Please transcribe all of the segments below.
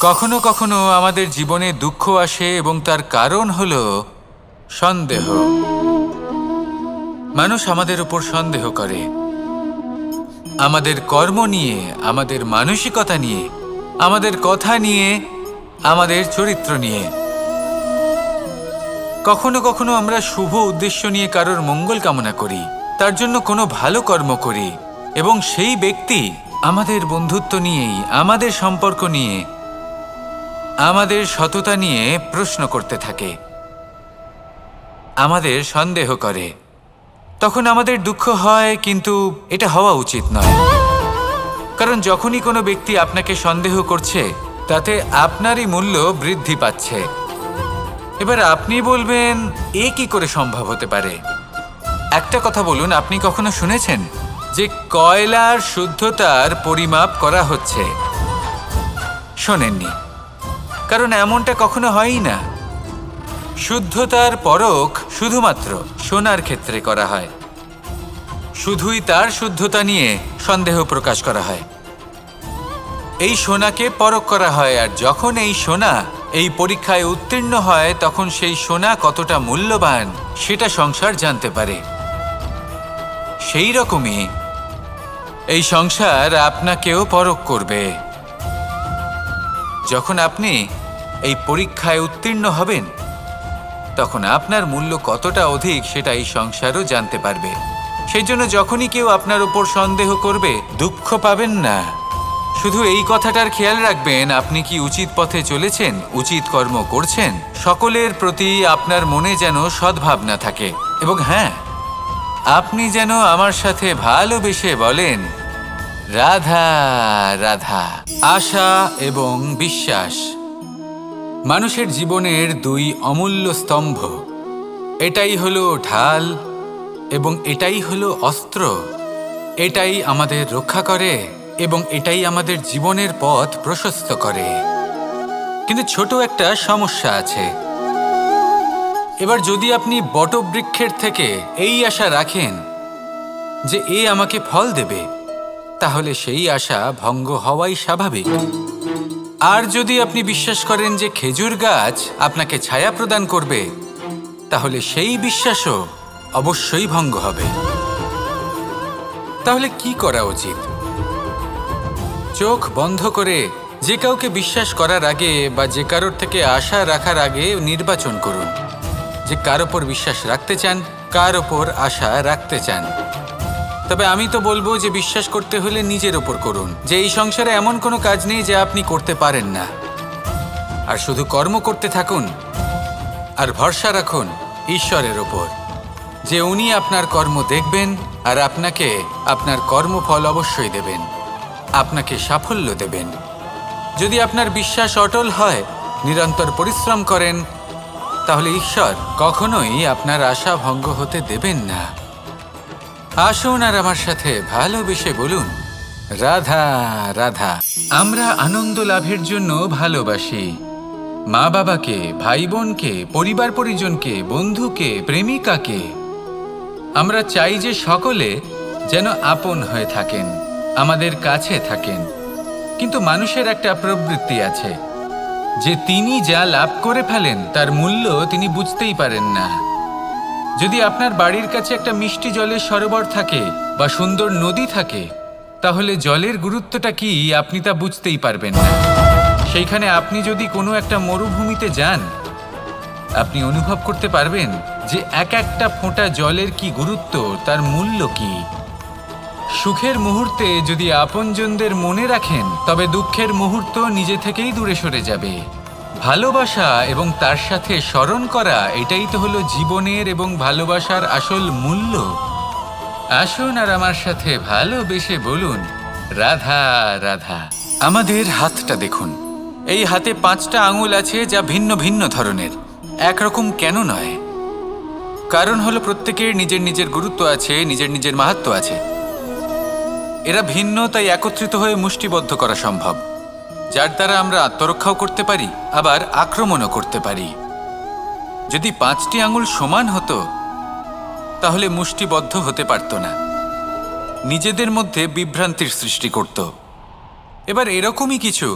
কখনো কখনো আমাদের জীবনে দুঃখ আসে এবং তার কারণ হলো সন্দেহ। মানুষ আমাদের উপর সন্দেহ করে, আমাদের কর্ম নিয়ে, আমাদের মানসিকতা নিয়ে, আমাদের কথা নিয়ে, আমাদের চরিত্র নিয়ে। কখনো কখনো আমরা শুভ উদ্দেশ্য নিয়ে কারোর মঙ্গল কামনা করি, তার জন্য কোনো ভালো কর্ম করি, এবং সেই ব্যক্তি আমাদের বন্ধুত্ব নিয়েই, আমাদের সম্পর্ক নিয়ে, আমাদের সততা নিয়ে প্রশ্ন করতে থাকে, আমাদের সন্দেহ করে। তখন আমাদের দুঃখ হয়, কিন্তু এটা হওয়া উচিত নয়। কারণ যখনই কোনো ব্যক্তি আপনাকে সন্দেহ করছে, তাতে আপনারই মূল্য বৃদ্ধি পাচ্ছে। এবার আপনি বলবেন, এ কি করে সম্ভব হতে পারে? একটা কথা বলুন, আপনি কখনো শুনেছেন যে কয়লার শুদ্ধতার পরিমাপ করা হচ্ছে? শোনেননি, কারণ এমনটা কখনো হয়ই না। শুদ্ধতার পরখ শুধুমাত্র সোনার ক্ষেত্রে করা হয়। শুধুই তার শুদ্ধতা নিয়ে সন্দেহ প্রকাশ করা হয়। এই সোনাকে পরখ করা হয়, আর যখন এই সোনা এই পরীক্ষায় উত্তীর্ণ হয়, তখন সেই সোনা কতটা মূল্যবান সেটা সংসার জানতে পারে। সেই রকমই এই সংসার আপনাকেও পরখ করবে। যখন আপনি এই পরীক্ষায় উত্তীর্ণ হবেন, তখন আপনার মূল্য কতটা অধিক সেটা এই সংসারও জানতে পারবে। সেই জন্য যখনই কেউ আপনার উপর সন্দেহ করবে, দুঃখ পাবেন না। শুধু এই কথাটার খেয়াল রাখবেন, আপনি কি উচিত পথে চলেছেন, উচিত কর্ম করছেন। সকলের প্রতি আপনার মনে যেন সদ্ভাবনা থাকে, এবং হ্যাঁ, আপনি যেন আমার সাথে ভালোবেসে বলেন, রাধা রাধা। আশা এবং বিশ্বাস মানুষের জীবনের দুই অমূল্য স্তম্ভ। এটাই হলো ঢাল এবং এটাই হলো অস্ত্র। এটাই আমাদের রক্ষা করে এবং এটাই আমাদের জীবনের পথ প্রশস্ত করে। কিন্তু ছোট একটা সমস্যা আছে। এবার যদি আপনি বটবৃক্ষের থেকে এই আশা রাখেন যে এ আমাকে ফল দেবে, তাহলে সেই আশা ভঙ্গ হওয়াই স্বাভাবিক। আর যদি আপনি বিশ্বাস করেন যে খেজুর গাছ আপনাকে ছায়া প্রদান করবে, তাহলে সেই বিশ্বাসও অবশ্যই ভঙ্গ হবে। তাহলে কি করা উচিত? চোখ বন্ধ করে যে কাউকে বিশ্বাস করার আগে বা যে কারোর থেকে আশা রাখার আগে নির্বাচন করুন যে কার ওপর বিশ্বাস রাখতে চান, কার ওপর আশা রাখতে চান। তবে আমি তো বলবো যে বিশ্বাস করতে হলে নিজের ওপর করুন, যে এই সংসারে এমন কোনো কাজ নেই যা আপনি করতে পারেন না। আর শুধু কর্ম করতে থাকুন আর ভরসা রাখুন ঈশ্বরের ওপর, যে উনি আপনার কর্ম দেখবেন আর আপনাকে আপনার কর্মফল অবশ্যই দেবেন, আপনাকে সাফল্য দেবেন। যদি আপনার বিশ্বাস অটল হয়, নিরন্তর পরিশ্রম করেন, তাহলে ঈশ্বর কখনোই আপনার আশা ভঙ্গ হতে দেবেন না। আসুন আর আমার সাথে ভালোবেসে বলুন, রাধা রাধা। আমরা আনন্দ লাভের জন্য ভালোবাসি মা বাবাকে, ভাই বোনকে, পরিবার পরিজনকে, বন্ধুকে, প্রেমিকাকে। আমরা চাই যে সকলে যেন আপন হয়ে থাকেন, আমাদের কাছে থাকেন। কিন্তু মানুষের একটা প্রবৃত্তি আছে যে তিনি যা লাভ করে ফেলেন তার মূল্য তিনি বুঝতেই পারেন না। যদি আপনার বাড়ির কাছে একটা মিষ্টি জলের সরোবর থাকে বা সুন্দর নদী থাকে, তাহলে জলের গুরুত্বটা কি আপনি তা বুঝতেই পারবেন না। সেইখানে আপনি যদি কোনো একটা মরুভূমিতে যান, আপনি অনুভব করতে পারবেন যে এক একটা ফোঁটা জলের কি গুরুত্ব, তার মূল্য কি। সুখের মুহূর্তে যদি আপনজনদের মনে রাখেন, তবে দুঃখের মুহূর্ত নিজে থেকেই দূরে সরে যাবে। ভালোবাসা এবং তার সাথে স্মরণ করা, এটাই তো হলো জীবনের এবং ভালোবাসার আসল মূল্য। আসুন আর আমার সাথে ভালোবেসে বলুন, রাধা রাধা। আমাদের হাতটা দেখুন, এই হাতে 5টা আঙুল আছে যা ভিন্ন ভিন্ন ধরনের, একরকম কেন নয়? কারণ হলো প্রত্যেকের নিজের নিজের গুরুত্ব আছে, নিজের নিজের মাহাত্ম্য আছে। এরা ভিন্ন, তাই একত্রিত হয়ে মুষ্টিবদ্ধ করা সম্ভব, যার দ্বারা আমরা আত্মরক্ষাও করতে পারি, আবার আক্রমণও করতে পারি। যদি 5টি আঙুল সমান হতো, তাহলে মুষ্টিবদ্ধ হতে পারত না, নিজেদের মধ্যে বিভ্রান্তির সৃষ্টি করত। এবার এরকমই কিছু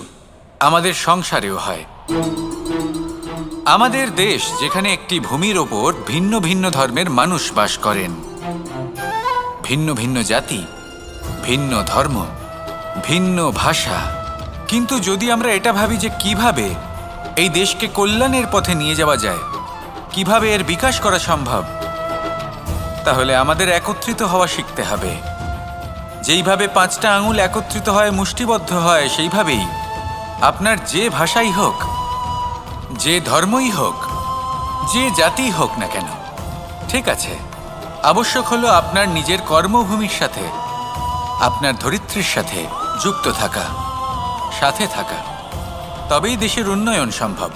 আমাদের সংসারেও হয়। আমাদের দেশ যেখানে একটি ভূমির ওপর ভিন্ন ভিন্ন ধর্মের মানুষ বাস করেন, ভিন্ন ভিন্ন জাতি, ভিন্ন ধর্ম, ভিন্ন ভাষা। কিন্তু যদি আমরা এটা ভাবি যে কিভাবে এই দেশকে কল্যাণের পথে নিয়ে যাওয়া যায়, কিভাবে এর বিকাশ করা সম্ভব, তাহলে আমাদের একত্রিত হওয়া শিখতে হবে। যেইভাবে 5টা আঙুল একত্রিত হয়, মুষ্টিবদ্ধ হয়, সেইভাবেই আপনার যে ভাষাই হোক, যে ধর্মই হোক, যে জাতিই হোক না কেন, ঠিক আছে, আবশ্যক হলো আপনার নিজের কর্মভূমির সাথে, আপনার ধরিত্রীর সাথে যুক্ত থাকা, সাথে থাকা। তবেই দেশের উন্নয়ন সম্ভব,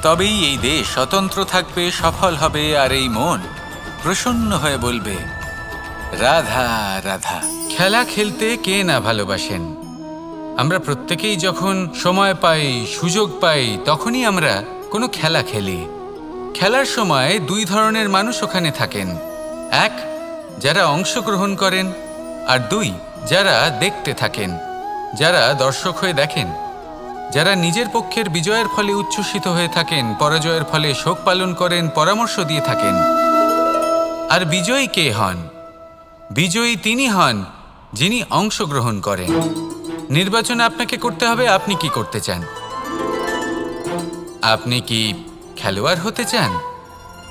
তবেই এই দেশ স্বতন্ত্র থাকবে, সফল হবে, আর এই মন প্রসন্ন হয়ে বলবে রাধা রাধা। খেলা খেলতে কে না ভালোবাসেন? আমরা প্রত্যেকেই যখন সময় পাই, সুযোগ পাই, তখনই আমরা কোনো খেলা খেলি। খেলার সময় 2 ধরনের মানুষ ওখানে থাকেন। 1, যারা অংশগ্রহণ করেন, আর 2, যারা দেখতে থাকেন, যারা দর্শক হয়ে দেখেন, যারা নিজের পক্ষের বিজয়ের ফলে উচ্ছ্বসিত হয়ে থাকেন, পরাজয়ের ফলে শোক পালন করেন, পরামর্শ দিয়ে থাকেন। আর বিজয়ী কে হন? বিজয়ী তিনি হন যিনি অংশগ্রহণ করেন। নির্বাচন আপনাকে করতে হবে, আপনি কি করতে চান? আপনি কি খেলোয়াড় হতে চান,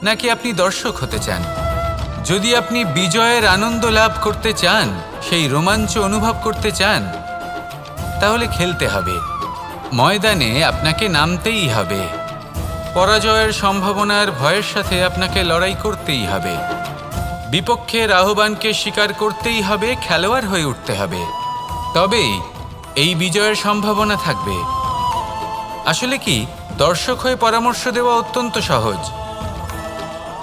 নাকি আপনি দর্শক হতে চান? যদি আপনি বিজয়ের আনন্দ লাভ করতে চান, সেই রোমাঞ্চ অনুভব করতে চান, তাহলে খেলতে হবে। ময়দানে আপনাকে নামতেই হবে। পরাজয়ের সম্ভাবনার ভয়ের সাথে আপনাকে লড়াই করতেই হবে। বিপক্ষের আহ্বানকে স্বীকার করতেই হবে, খেলোয়াড় হয়ে উঠতে হবে। তবেই এই বিজয়ের সম্ভাবনা থাকবে। আসলে কি, দর্শক হয়ে পরামর্শ দেওয়া অত্যন্ত সহজ,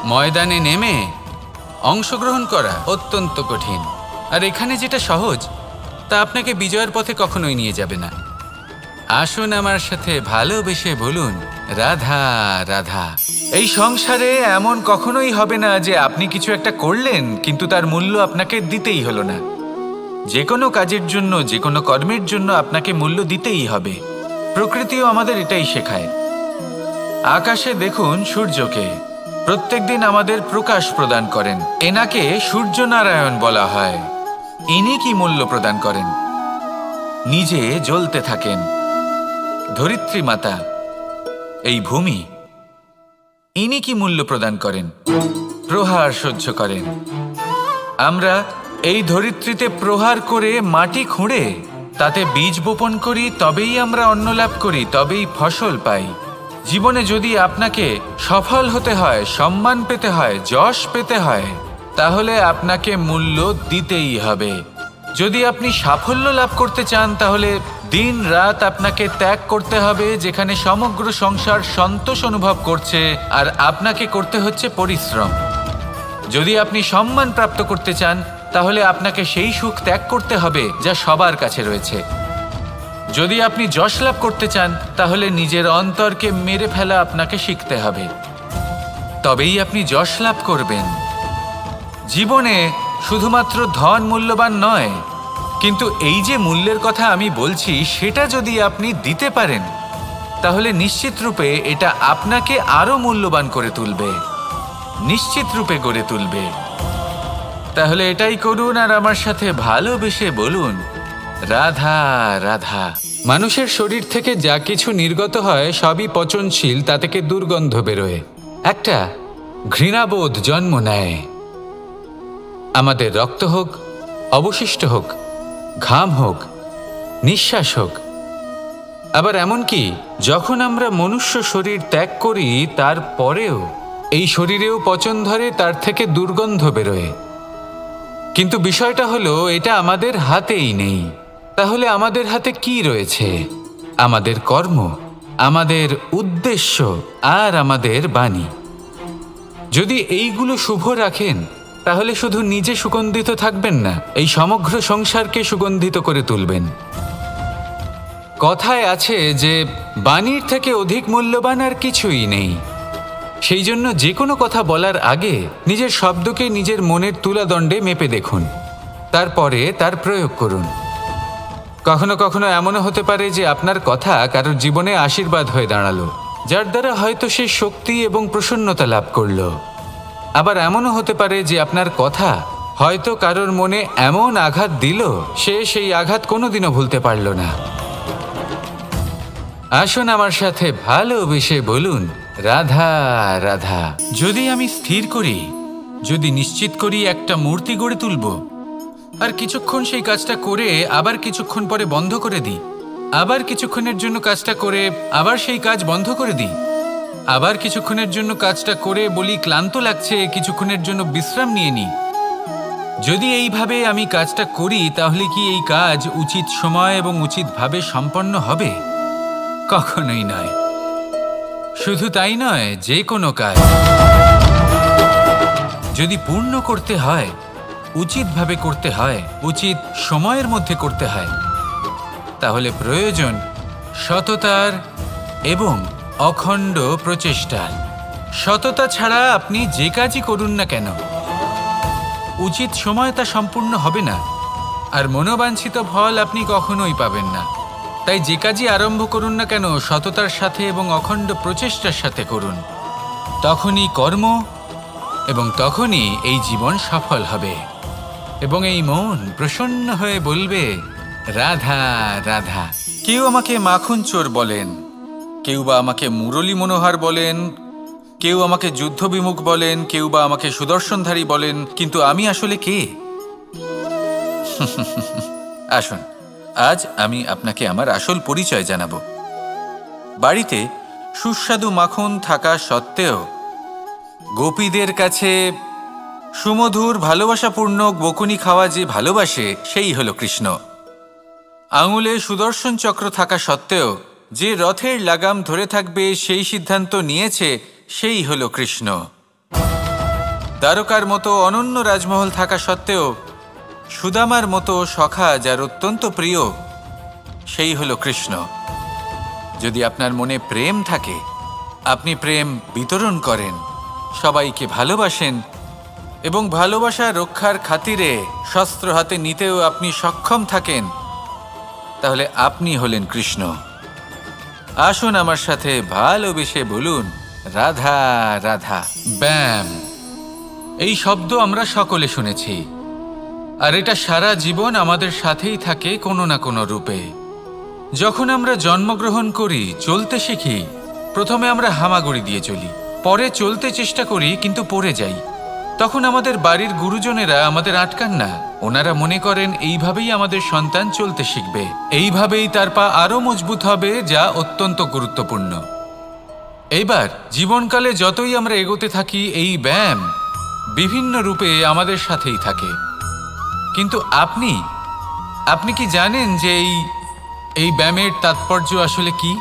ময়দানে নেমে অংশগ্রহণ করা অত্যন্ত কঠিন। আর এখানে যেটা সহজ, তা আপনাকে বিজয়ের পথে কখনোই নিয়ে যাবে না। আসুন আমার সাথে ভালোবেসে বলুন রাধা রাধা। এই সংসারে এমন কখনোই হবে না যে আপনি কিছু একটা করলেন কিন্তু তার মূল্য আপনাকে দিতেই হলো না। যে কোনো কাজের জন্য, যে কোনো কর্মের জন্য আপনাকে মূল্য দিতেই হবে। প্রকৃতিও আমাদের এটাই শেখায়। আকাশে দেখুন সূর্যকে, প্রত্যেকদিন আমাদের প্রকাশ প্রদান করেন। এনাকে সূর্যনারায়ণ বলা হয়। ইনি কি মূল্য প্রদান করেন? নিজে জ্বলতে থাকেন। ধরিত্রী মাতা, এই ভূমি, ইনি কি মূল্য প্রদান করেন? প্রহার সহ্য করেন। আমরা এই ধরিত্রীতে প্রহার করে মাটি খুঁড়ে তাতে বীজ বপন করি, তবেই আমরা অন্ন লাভ করি, তবেই ফসল পাই। জীবনে যদি আপনাকে সফল হতে হয়, সম্মান পেতে হয়, যশ পেতে হয়, তাহলে আপনাকে মূল্য দিতেই হবে। যদি আপনি সাফল্য লাভ করতে চান, তাহলে দিন রাত আপনাকে ত্যাগ করতে হবে, যেখানে সমগ্র সংসার সন্তোষ অনুভব করছে, আর আপনাকে করতে হচ্ছে পরিশ্রম। যদি আপনি সম্মান প্রাপ্ত করতে চান, তাহলে আপনাকে সেই সুখ ত্যাগ করতে হবে যা সবার কাছে রয়েছে। যদি আপনি যশ লাভ করতে চান, তাহলে নিজের অন্তরকে মেরে ফেলা আপনাকে শিখতে হবে, তবেই আপনি যশ লাভ করবেন। জীবনে শুধুমাত্র ধন মূল্যবান নয়, কিন্তু এই যে মূল্যের কথা আমি বলছি, সেটা যদি আপনি দিতে পারেন, তাহলে নিশ্চিত রূপে এটা আপনাকে আরো মূল্যবান করে তুলবে, নিশ্চিত রূপে গড়ে তুলবে। তাহলে এটাই করুন আর আমার সাথে ভালোবেসে বলুন রাধা রাধা। মানুষের শরীর থেকে যা কিছু নির্গত হয় সবই পচনশীল, তা থেকে দুর্গন্ধ বেরোয়, একটা ঘৃণাবোধ জন্ম নেয়। আমাদের রক্ত হোক, অবশিষ্ট হোক, ঘাম হোক, নিঃশ্বাস হোক, আবার এমনকি যখন আমরা মনুষ্য শরীর ত্যাগ করি, তারপরেও এই শরীরেও পচন ধরে, তার থেকে দুর্গন্ধ বেরোয়। কিন্তু বিষয়টা হলো, এটা আমাদের হাতেই নেই। তাহলে আমাদের হাতে কি রয়েছে? আমাদের কর্ম, আমাদের উদ্দেশ্য, আর আমাদের বাণী। যদি এইগুলো শুভ রাখেন, তাহলে শুধু নিজে সুগন্ধিত থাকবেন না, এই সমগ্র সংসারকে সুগন্ধিত করে তুলবেন। কথায় আছে যে বাণীর থেকে অধিক মূল্যবান আর কিছুই নেই। সেই জন্য যে কোনো কথা বলার আগে নিজের শব্দকে নিজের মনের তুলাদণ্ডে মেপে দেখুন, তারপরে তার প্রয়োগ করুন। কখনো কখনো এমনও হতে পারে যে আপনার কথা কারোর জীবনে আশীর্বাদ হয়ে দাঁড়ালো, যার দ্বারা হয়তো সে শক্তি এবং প্রসন্নতা লাভ করলো। আবার এমনও হতে পারে যে আপনার কথা হয়তো কারোর মনে এমন আঘাত দিল, সে সেই আঘাত কোনোদিনও ভুলতে পারল না। আসুন আমার সাথে ভালোবেসে বলুন, রাধা রাধা। যদি আমি স্থির করি, যদি নিশ্চিত করি একটা মূর্তি গড়ে তুলব, আর কিছুক্ষণ সেই কাজটা করে আবার কিছুক্ষণ পরে বন্ধ করে দিই, আবার কিছুক্ষণের জন্য কাজটা করে আবার সেই কাজ বন্ধ করে দিই, আবার কিছুক্ষণের জন্য কাজটা করে বলি ক্লান্ত লাগছে, কিছুক্ষণের জন্য বিশ্রাম নিয়ে নিই, যদি এইভাবে আমি কাজটা করি তাহলে কি এই কাজ উচিত সময় এবং উচিতভাবে সম্পন্ন হবে? কখনোই নয়। শুধু তাই নয়, যে কোনো কাজ যদি পূর্ণ করতে হয়, উচিতভাবে করতে হয়, উচিত সময়ের মধ্যে করতে হয়, তাহলে প্রয়োজন সততার এবং অখণ্ড প্রচেষ্টার। সততা ছাড়া আপনি যে কাজই করুন না কেন, উচিত সময় তা সম্পূর্ণ হবে না, আর মনোবাঞ্ছিত ফল আপনি কখনোই পাবেন না। তাই যে কাজই আরম্ভ করুন না কেন, সততার সাথে এবং অখণ্ড প্রচেষ্টার সাথে করুন। তখনই কর্ম এবং তখনই এই জীবন সফল হবে এবং এই মন প্রসন্ন হয়ে বলবে, রাধা রাধা। কেউ আমাকে মাখন চোর বলেন, কেউ বা আমাকে মুরলী মনোহর বলেন, কেউ আমাকে যুদ্ধবিমুখ বলেন, কেউ বা আমাকে সুদর্শনধারী বলেন, কিন্তু আমি আসলে কে? আসুন, আজ আমি আপনাকে আমার আসল পরিচয় জানাবো। বাড়িতে সুস্বাদু মাখন থাকা সত্ত্বেও গোপীদের কাছে সুমধুর ভালোবাসাপূর্ণ বকুনি খাওয়া যে ভালোবাসে, সেই হলো কৃষ্ণ। আঙুলে সুদর্শন চক্র থাকা সত্ত্বেও যে রথের লাগাম ধরে থাকবে সেই সিদ্ধান্ত নিয়েছে, সেই হলো কৃষ্ণ। দ্বারকার মতো অনন্য রাজমহল থাকা সত্ত্বেও সুদামার মতো সখা যার অত্যন্ত প্রিয়, সেই হলো কৃষ্ণ। যদি আপনার মনে প্রেম থাকে, আপনি প্রেম বিতরণ করেন, সবাইকে ভালোবাসেন এবং ভালোবাসা রক্ষার খাতিরে শস্ত্র হাতে নিতেও আপনি সক্ষম থাকেন, তাহলে আপনি হলেন কৃষ্ণ। আসুন আমার সাথে ভালোবেসে বলুন, রাধা রাধা। ব্যায়াম, এই শব্দ আমরা সকলে শুনেছি, আর এটা সারা জীবন আমাদের সাথেই থাকে কোনো না কোনো রূপে। যখন আমরা জন্মগ্রহণ করি, চলতে শিখি, প্রথমে আমরা হামাগুড়ি দিয়ে চলি, পরে চলতে চেষ্টা করি কিন্তু পড়ে যাই। তখন আমাদের বাড়ির গুরুজনেরা আমাদের আটকান না, ওনারা মনে করেন এইভাবেই আমাদের সন্তান চলতে শিখবে, এইভাবেই তার পা আরো মজবুত হবে, যা অত্যন্ত গুরুত্বপূর্ণ। এইবার জীবনকালে যতই আমরা এগোতে থাকি, এই ব্যায়াম বিভিন্ন রূপে আমাদের সাথেই থাকে। কিন্তু আপনি কি জানেন যে এই ব্যায়ামের তাৎপর্য আসলে কি?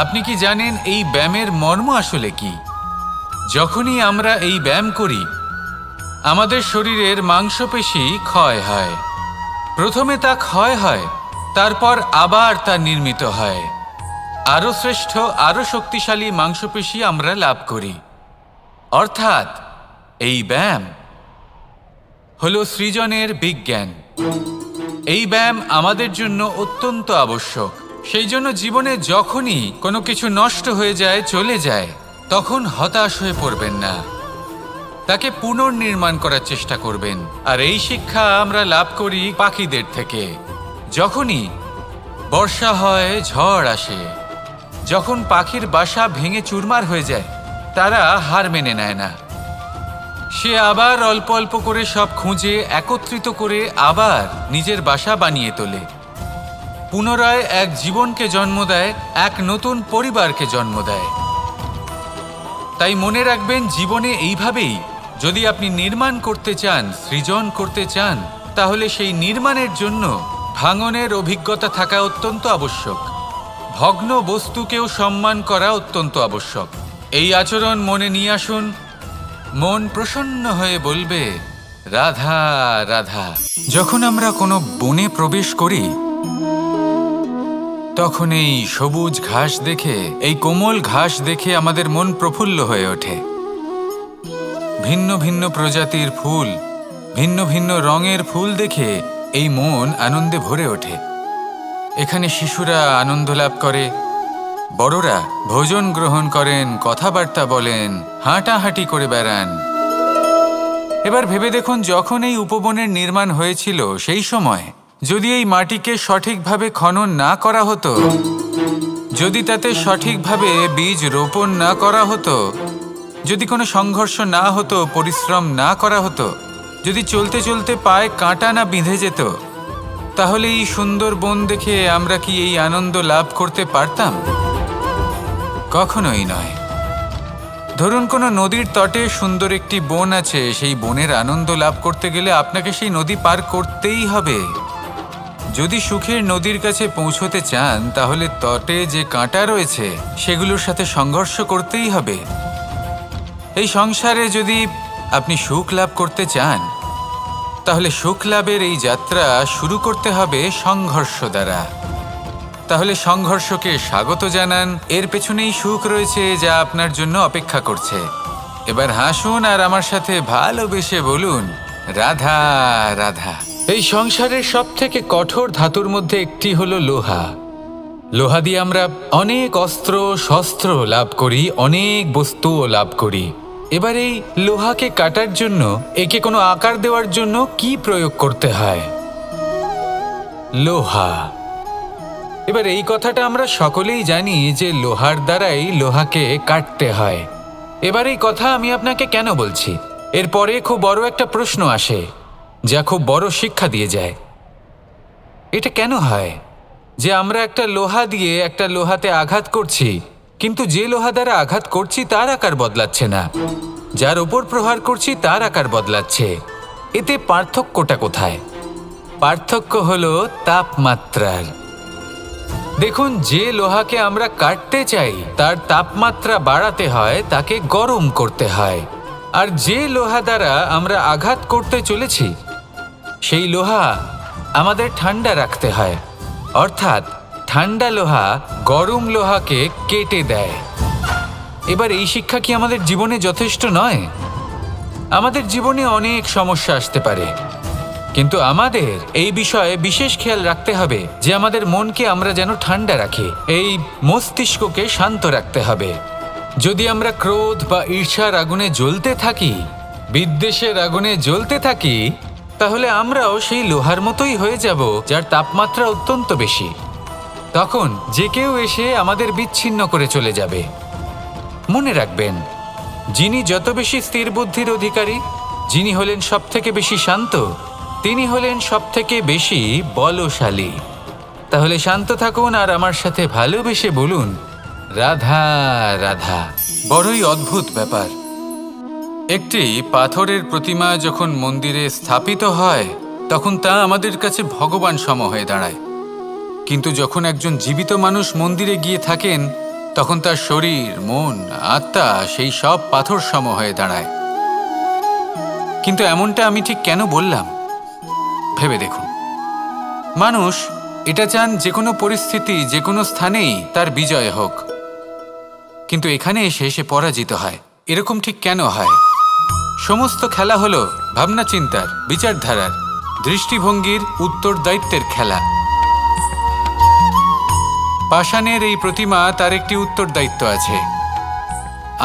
আপনি কি জানেন এই ব্যায়ামের মর্ম আসলে কি? যখনই আমরা এই ব্যায়াম করি, আমাদের শরীরের মাংসপেশি ক্ষয় হয়। প্রথমে তা ক্ষয় হয়, তারপর আবার তা নির্মিত হয়। আরো শ্রেষ্ঠ, আরো শক্তিশালী মাংসপেশি আমরা লাভ করি। অর্থাৎ এই ব্যায়াম হলো সৃজনের বিজ্ঞান। এই ব্যায়াম আমাদের জন্য অত্যন্ত আবশ্যক। সেই জন্য জীবনে যখনই কোনো কিছু নষ্ট হয়ে যায়, চলে যায়, তখন হতাশ হয়ে পড়বেন না, তাকে পুনর্নির্মাণ করার চেষ্টা করবেন। আর এই শিক্ষা আমরা লাভ করি পাখিদের থেকে। যখনই বর্ষা হয়, ঝড় আসে, যখন পাখির বাসা ভেঙে চুরমার হয়ে যায়, তারা হার মেনে নেয় না। সে আবার অল্প অল্প করে সব খুঁজে একত্রিত করে আবার নিজের বাসা বানিয়ে তোলে, পুনরায় এক জীবনকে জন্ম দেয়, এক নতুন পরিবারকে জন্ম দেয়। তাই মনে রাখবেন, জীবনে এইভাবেই যদি আপনি নির্মাণ করতে চান, সৃজন করতে চান, তাহলে সেই নির্মাণের জন্য ভাঙনের অভিজ্ঞতা থাকা অত্যন্ত আবশ্যক। ভগ্ন বস্তুকেও সম্মান করা অত্যন্ত আবশ্যক। এই আচরণ মনে নিয়ে আসুন, মন প্রসন্ন হয়ে বলবে, রাধা রাধা। যখন আমরা কোনো বনে প্রবেশ করি, তখন এই সবুজ ঘাস দেখে, এই কোমল ঘাস দেখে আমাদের মন প্রফুল্ল হয়ে ওঠে। ভিন্ন ভিন্ন প্রজাতির ফুল, ভিন্ন ভিন্ন রঙের ফুল দেখে এই মন আনন্দে ভরে ওঠে। এখানে শিশুরা আনন্দ লাভ করে, বড়রা ভোজন গ্রহণ করেন, কথাবার্তা বলেন, হাঁটাহাঁটি করে বেড়ান। এবার ভেবে দেখুন, যখন এই উপবনের নির্মাণ হয়েছিল সেই সময় যদি এই মাটিকে সঠিকভাবে খনন না করা হতো, যদি তাতে সঠিকভাবে বীজ রোপণ না করা হতো, যদি কোনো সংঘর্ষ না হতো, পরিশ্রম না করা হতো, যদি চলতে চলতে পায়ে কাঁটা না বিঁধে যেত, তাহলে এই সুন্দর বন দেখে আমরা কি এই আনন্দ লাভ করতে পারতাম? কখনোই নয়। ধরুন কোনো নদীর তটে সুন্দর একটি বন আছে, সেই বনের আনন্দ লাভ করতে গেলে আপনাকে সেই নদী পার করতেই হবে। যদি সুখের নদীর কাছে পৌঁছতে চান, তাহলে তটে যে কাঁটা রয়েছে সেগুলোর সাথে সংঘর্ষ করতেই হবে। এই সংসারে যদি আপনি সুখ লাভ করতে চান, তাহলে সুখ লাভের এই যাত্রা শুরু করতে হবে সংঘর্ষ দ্বারা। তাহলে সংঘর্ষকে স্বাগত জানান, এর পেছনেই সুখ রয়েছে যা আপনার জন্য অপেক্ষা করছে। এবার হাসুন আর আমার সাথে ভালোবেসে বলুন, রাধা রাধা। এই সংসারের সব থেকে কঠোর ধাতুর মধ্যে একটি হলো লোহা। লোহা দিয়ে আমরা অনেক অস্ত্র শস্ত্র লাভ করি, অনেক বস্তুও লাভ করি। এবার এই লোহাকে কাটার জন্য, একে কোনো আকার দেওয়ার জন্য কি প্রয়োগ করতে হয়? লোহা। এবার এই কথাটা আমরা সকলেই জানি যে লোহার দ্বারাই লোহাকে কাটতে হয়। এবার এই কথা আমি আপনাকে কেন বলছি? এরপরে খুব বড় একটা প্রশ্ন আসে যা খুব বড় শিক্ষা দিয়ে যায়। এটা কেন হয় যে আমরা একটা লোহা দিয়ে একটা লোহাতে আঘাত করছি, কিন্তু যে লোহা দ্বারা আঘাত করছি তার আকার বদলাচ্ছে না, যার ওপর প্রহার করছি তার আকার বদলাচ্ছে? এতে পার্থক্যটা কোথায়? পার্থক্য হলো তাপমাত্রার। দেখুন, যে লোহাকে আমরা কাটতে চাই তার তাপমাত্রা বাড়াতে হয়, তাকে গরম করতে হয়। আর যে লোহা দ্বারা আমরা আঘাত করতে চলেছি সেই লোহা আমাদের ঠান্ডা রাখতে হয়। অর্থাৎ ঠান্ডা লোহা গরম লোহাকে কেটে দেয়। এবার এই শিক্ষা কি আমাদের জীবনে যথেষ্ট নয়? আমাদের জীবনে অনেক সমস্যা আসতে পারে, কিন্তু আমাদের এই বিষয়ে বিশেষ খেয়াল রাখতে হবে যে আমাদের মনকে আমরা যেন ঠান্ডা রাখি, এই মস্তিষ্ককে শান্ত রাখতে হবে। যদি আমরা ক্রোধ বা ঈর্ষার আগুনে জ্বলতে থাকি, বিদ্বেষের আগুনে জ্বলতে থাকি, তাহলে আমরাও সেই লোহার মতোই হয়ে যাব যার তাপমাত্রা অত্যন্ত বেশি। তখন যে কেউ এসে আমাদের বিচ্ছিন্ন করে চলে যাবে। মনে রাখবেন, যিনি যত বেশি স্থির বুদ্ধির অধিকারী, যিনি হলেন সবথেকে বেশি শান্ত, তিনি হলেন সবথেকে বেশি বলশালী। তাহলে শান্ত থাকুন আর আমার সাথে ভালোবেসে বলুন, রাধা রাধা। বড়ই অদ্ভুত ব্যাপার। একটি পাথরের প্রতিমা যখন মন্দিরে স্থাপিত হয়, তখন তা আমাদের কাছে ভগবান সম হয়ে দাঁড়ায়। কিন্তু যখন একজন জীবিত মানুষ মন্দিরে গিয়ে থাকেন, তখন তার শরীর, মন, আত্মা সেই সব পাথর সম হয়ে দাঁড়ায়। কিন্তু এমনটা আমি ঠিক কেন বললাম? ভেবে দেখুন। মানুষ এটা চান যে কোনো পরিস্থিতি, যে কোনো স্থানেই তার বিজয় হোক, কিন্তু এখানে এসে সে পরাজিত হয়। এরকম ঠিক কেন হয়? সমস্ত খেলা হলো ভাবনা চিন্তার, বিচারধারার, দৃষ্টিভঙ্গির, উত্তরদায়িত্বের খেলা। পাষাণের এই প্রতিমা, তার একটি উত্তরদায়িত্ব আছে,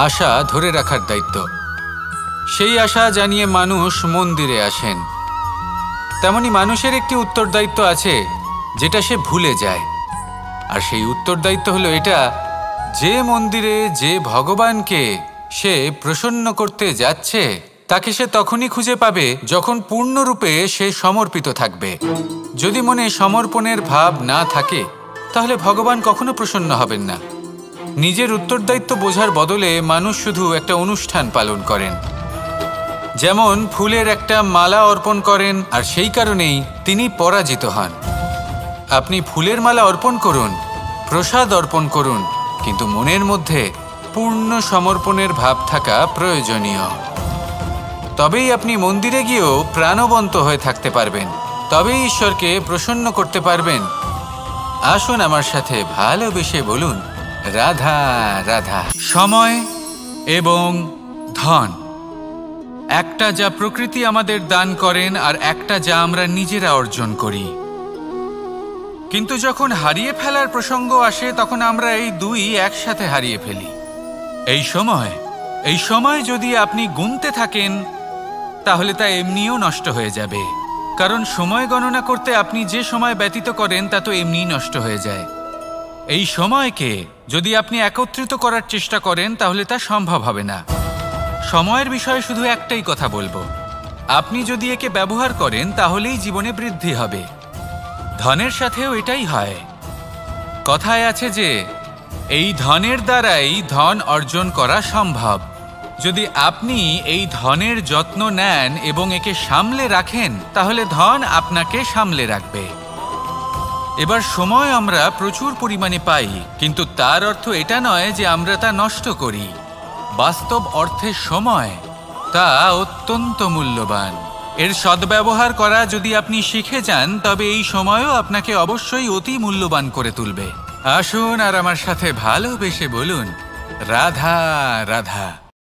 আশা ধরে রাখার দায়িত্ব। সেই আশা জানিয়ে মানুষ মন্দিরে আসেন। তেমনি মানুষের একটি উত্তরদায়িত্ব আছে যেটা সে ভুলে যায়। আর সেই উত্তরদায়িত্ব হলো এটা, যে মন্দিরে যে ভগবানকে সে প্রসন্ন করতে যাচ্ছে, তাকে সে তখনই খুঁজে পাবে যখন পূর্ণরূপে সে সমর্পিত থাকবে। যদি মনে সমর্পণের ভাব না থাকে, তাহলে ভগবান কখনো প্রসন্ন হবেন না। নিজের উত্তরদায়িত্ব বোঝার বদলে মানুষ শুধু একটা অনুষ্ঠান পালন করেন। যেমন ফুলের একটা মালা অর্পণ করেন, আর সেই কারণেই তিনি পরাজিত হন। আপনি ফুলের মালা অর্পণ করুন, প্রসাদ অর্পণ করুন, কিন্তু মনের মধ্যে পূর্ণ সমর্পণের ভাব থাকা প্রয়োজনীয়। তবেই আপনি মন্দিরে গিয়েও প্রাণবন্ত হয়ে থাকতে পারবেন, তবেই ঈশ্বরকে প্রসন্ন করতে পারবেন। আসুন আমার সাথে ভালোবেসে বলুন, রাধা রাধা। সময় এবং ধন, একটা যা প্রকৃতি আমাদের দান করেন, আর একটা যা আমরা নিজেরা অর্জন করি। কিন্তু যখন হারিয়ে ফেলার প্রসঙ্গ আসে তখন আমরা এই দুই একসাথে হারিয়ে ফেলি। এই সময় যদি আপনি গুনতে থাকেন তাহলে তা এমনিও নষ্ট হয়ে যাবে, কারণ সময় গণনা করতে আপনি যে সময় ব্যতীত করেন তা তো এমনিই নষ্ট হয়ে যায়। এই সময়কে যদি আপনি একত্রিত করার চেষ্টা করেন তাহলে তা সম্ভব হবে না। সময়ের বিষয়ে শুধু একটাই কথা বলবো, আপনি যদি একে ব্যবহার করেন তাহলেই জীবনে বৃদ্ধি হবে। ধনের সাথেও এটাই হয়। কথায় আছে যে এই ধনের দ্বারাই ধন অর্জন করা সম্ভব। যদি আপনি এই ধনের যত্ন নেন এবং একে সামলে রাখেন তাহলে ধন আপনাকে সামলে রাখবে। এবার সময় আমরা প্রচুর পরিমাণে পাই, কিন্তু তার অর্থ এটা নয় যে আমরা তা নষ্ট করি। বাস্তব অর্থে সময় তা অত্যন্ত মূল্যবান। এর সদ্ব্যবহার করা যদি আপনি শিখে যান তবে এই সময়ও আপনাকে অবশ্যই অতি মূল্যবান করে তুলবে। আসুন আর আমার সাথে ভালোবেসে বলুন, রাধা রাধা।